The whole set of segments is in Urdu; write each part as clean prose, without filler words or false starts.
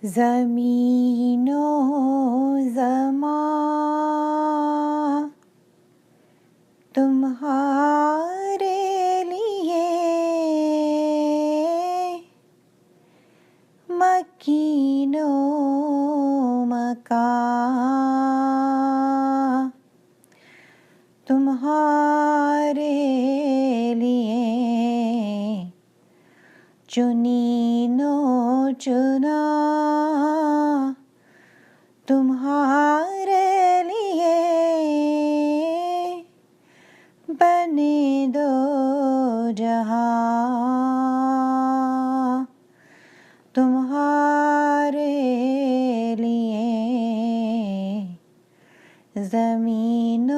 زمین و زمان تمہارے لیے، مکین و مکان تمہارے لیے، چنین و چنا تمہارے لیے، بنے دو جہاں تمہارے لیے، زمین و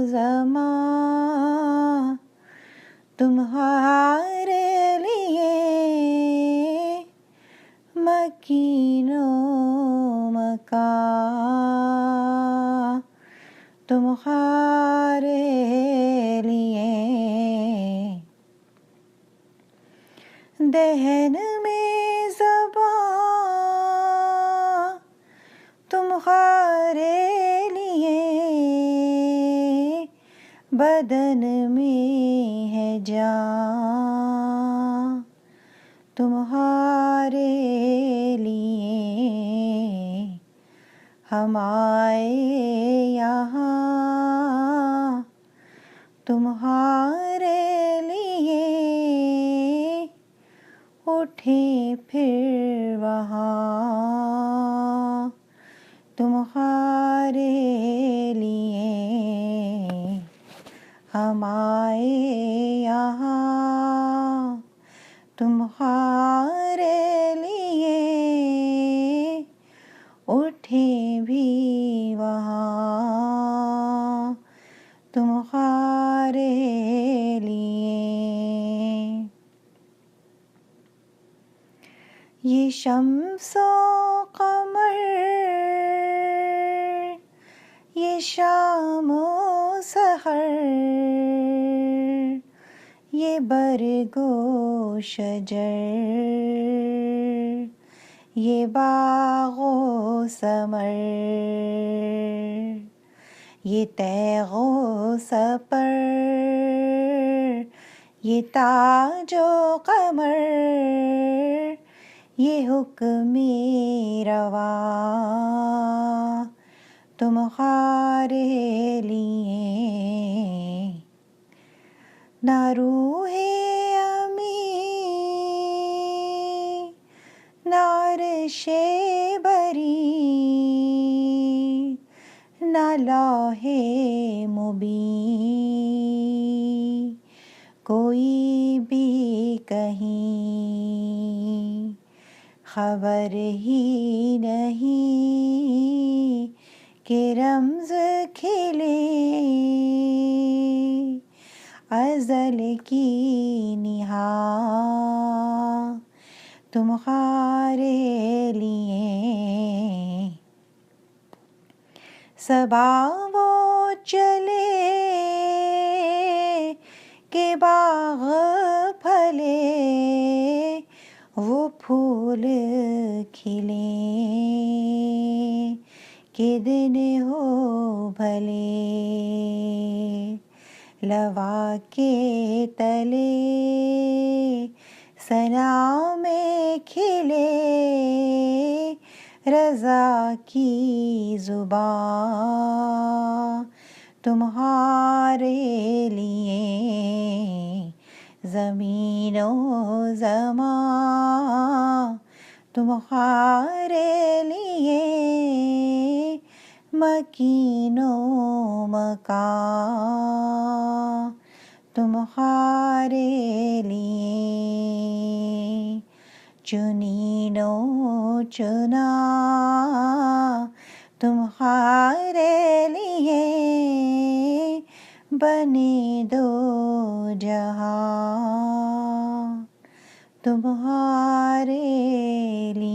زمان تمہارے لیے، مکین و مکان تمہارے لیے، دہن میں زبان تمہارے لیے، بدن میں ہے جان تمہارے لیے، ہم آئے یہاں تمہارے لیے، اٹھیں پھر وہاں تمہارے لیے، ہم آئے یہاں تمہارے لیے، اٹھیں بھی وہاں تمہارے لیے۔ یہ شمس و قمر، یہ شام و سحر، یہ برگ و شجر، یہ باغ و ثمر، یہ تیغ و سپر، یہ تاج و قمر، یہ حکم رواں تمہارے لیے، نہ روح امی، نہ عرش بری، نہ لوح مبین، کوئی بھی کہیں خبر ہی نہیں کہ رمز کھلے ازل کی نہاں تمہارے لیے، صبا وہ چلے کہ باغ پھلے، وہ پھول کھلے کہ دن ہو بھلے، لوا کے تلے ثنا میں کھلے، رضا کی زبان تمہارے لیے، زمین و زمان تمہارے لیے، مکین و مکان تمہارے لیے، چنین و چنا تمہارے لیے، بنے دو جہاں تمہارے لیے۔